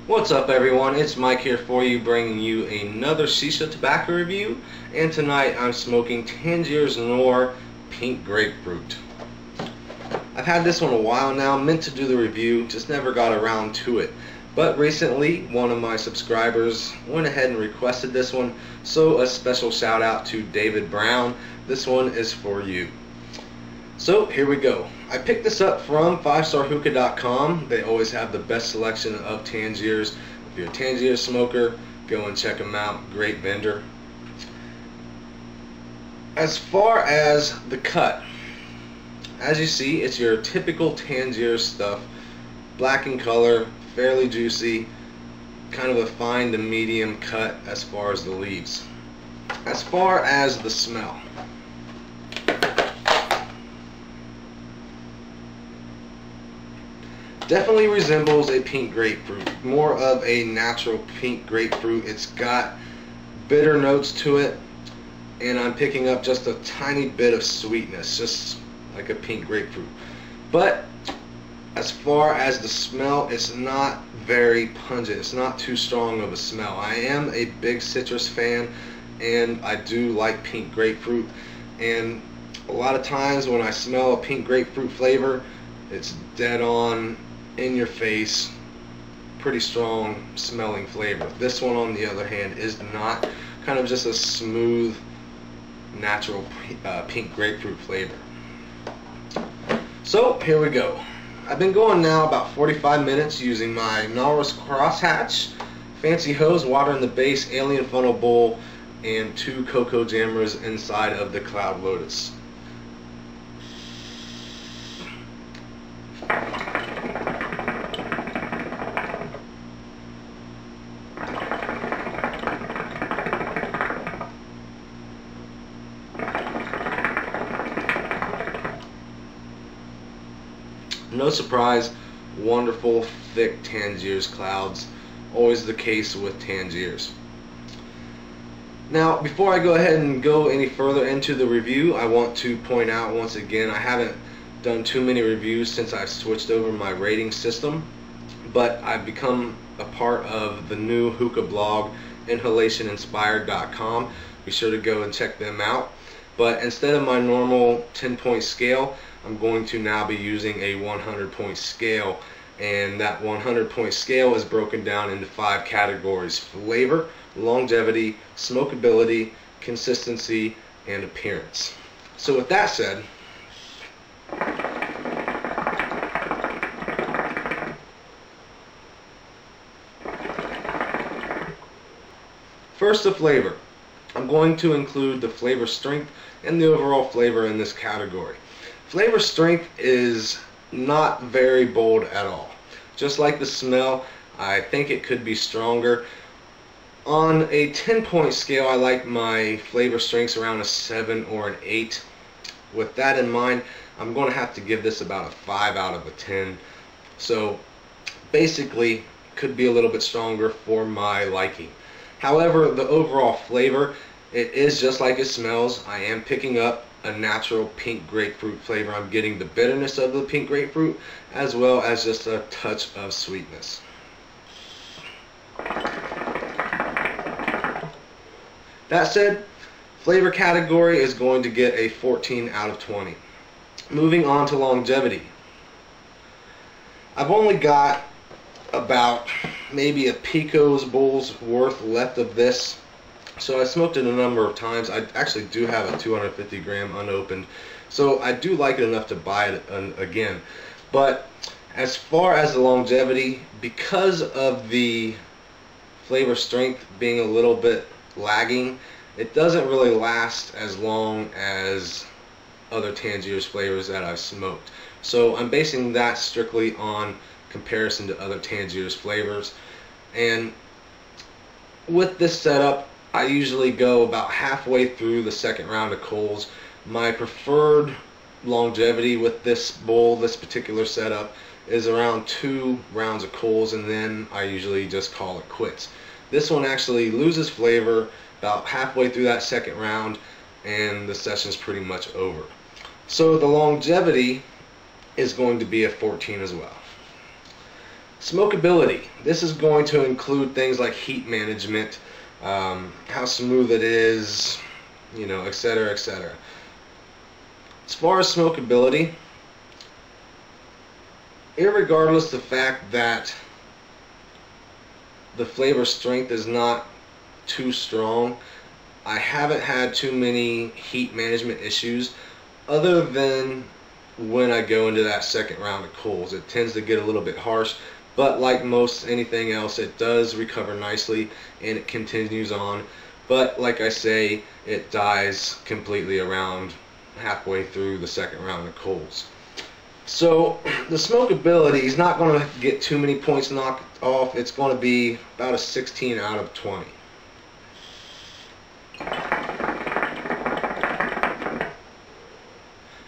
What's up everyone, it's Mike here for you, bringing you another Shisha tobacco review, and tonight I'm smoking Tangiers Noir Pink Grapefruit. I've had this one a while now, meant to do the review, just never got around to it. But recently, one of my subscribers went ahead and requested this one, so a special shout out to David Brown. This one is for you. So here we go. I picked this up from 5starhookah.com. They always have the best selection of Tangiers. If you're a Tangiers smoker, go and check them out. Great vendor. As far as the cut, as you see, it's your typical Tangiers stuff. Black in color, fairly juicy, kind of a fine to medium cut as far as the leaves. As far as the smell, definitely resembles a pink grapefruit, more of a natural pink grapefruit. It's got bitter notes to it, and I'm picking up just a tiny bit of sweetness, just like a pink grapefruit. But as far as the smell, it's not very pungent. It's not too strong of a smell. I am a big citrus fan, and I do like pink grapefruit, and a lot of times when I smell a pink grapefruit flavor, it's dead on, in your face, pretty strong smelling flavor. This one on the other hand is not, kind of just a smooth natural pink grapefruit flavor. So here we go. I've been going now about 45 minutes using my Nautilus crosshatch, fancy hose, water in the base, alien funnel bowl, and 2 cocoa jammers inside of the Cloud Lotus. No surprise, wonderful thick Tangiers clouds, always the case with Tangiers. Now before I go ahead and go any further into the review, I want to point out once again, I haven't done too many reviews since I switched over my rating system, but I've become a part of the new Hookah blog, inhalationinspired.com. Be sure to go and check them out. But instead of my normal 10-point scale, I'm going to now be using a 100-point scale, and that 100-point scale is broken down into 5 categories: flavor, longevity, smokability, consistency, and appearance. So with that said, first, the flavor. I'm going to include the flavor strength and the overall flavor in this category. Flavor strength is not very bold at all. Just like the smell, I think it could be stronger. On a 10-point scale, I like my flavor strengths around a 7 or an 8. With that in mind, I'm going to have to give this about a 5 out of a 10. So basically, could be a little bit stronger for my liking. However, the overall flavor, it is just like it smells. I am picking up a natural pink grapefruit flavor. I'm getting the bitterness of the pink grapefruit as well as just a touch of sweetness. That said, flavor category is going to get a 14 out of 20. Moving on to longevity. I've only got about maybe a Pico's bowl's worth left of this, so I smoked it a number of times. I actually do have a 250 gram unopened, so I do like it enough to buy it again. But as far as the longevity, because of the flavor strength being a little bit lagging, it doesn't really last as long as other Tangiers flavors that I've smoked. So I'm basing that strictly on comparison to other Tangiers flavors. And with this setup, I usually go about halfway through the second round of coals. My preferred longevity with this bowl, this particular setup, is around 2 rounds of coals, and then I usually just call it quits. This one actually loses flavor about halfway through that second round, and the session's pretty much over. So the longevity is going to be a 14 as well. Smokability. This is going to include things like heat management, how smooth it is, you know, etc., etc. As far as smokability, irregardless of the fact that the flavor strength is not too strong, I haven't had too many heat management issues other than when I go into that second round of coals. It tends to get a little bit harsh, but like most anything else, it does recover nicely and it continues on. But like I say, it dies completely around halfway through the second round of coals. So the smokability is not going to get too many points knocked off. It's going to be about a 16 out of 20.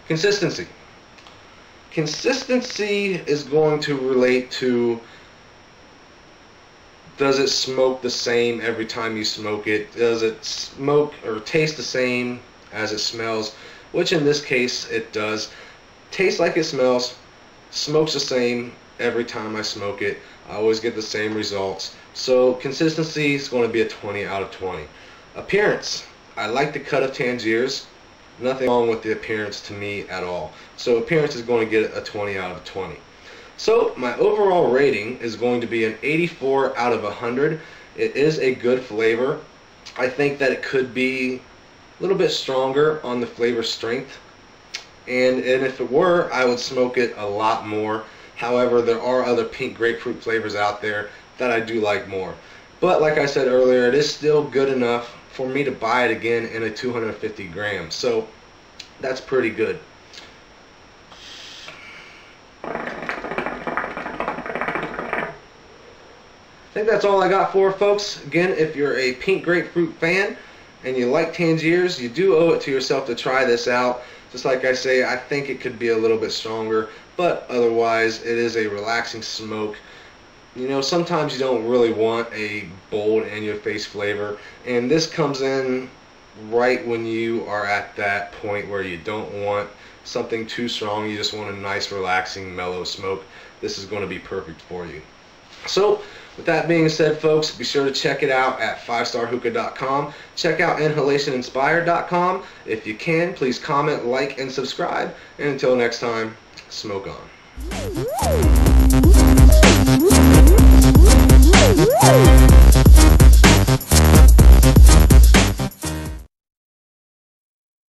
Consistency. Consistency is going to relate to, does it smoke the same every time you smoke it? Does it smoke or taste the same as it smells? Which in this case it does. Tastes like it smells, smokes the same every time I smoke it. I always get the same results. So consistency is going to be a 20 out of 20. Appearance. I like the cut of Tangiers. Nothing wrong with the appearance to me at all. So appearance is going to get a 20 out of 20. So my overall rating is going to be an 84 out of 100. It is a good flavor. I think that it could be a little bit stronger on the flavor strength. And if it were, I would smoke it a lot more. However, there are other pink grapefruit flavors out there that I do like more. But like I said earlier, it is still good enough for me to buy it again in a 250 grams. So that's pretty good. I think that's all I got for folks. Again, if you're a pink grapefruit fan and you like Tangiers, you do owe it to yourself to try this out. Just like I say, I think it could be a little bit stronger, but otherwise it is a relaxing smoke. You know, sometimes you don't really want a bold in-your-face flavor, and this comes in right when you are at that point where you don't want something too strong. You just want a nice, relaxing, mellow smoke. This is going to be perfect for you. So, with that being said, folks, be sure to check it out at 5starhookah.com. Check out inhalationinspired.com. If you can, please comment, like, and subscribe. And until next time, smoke on.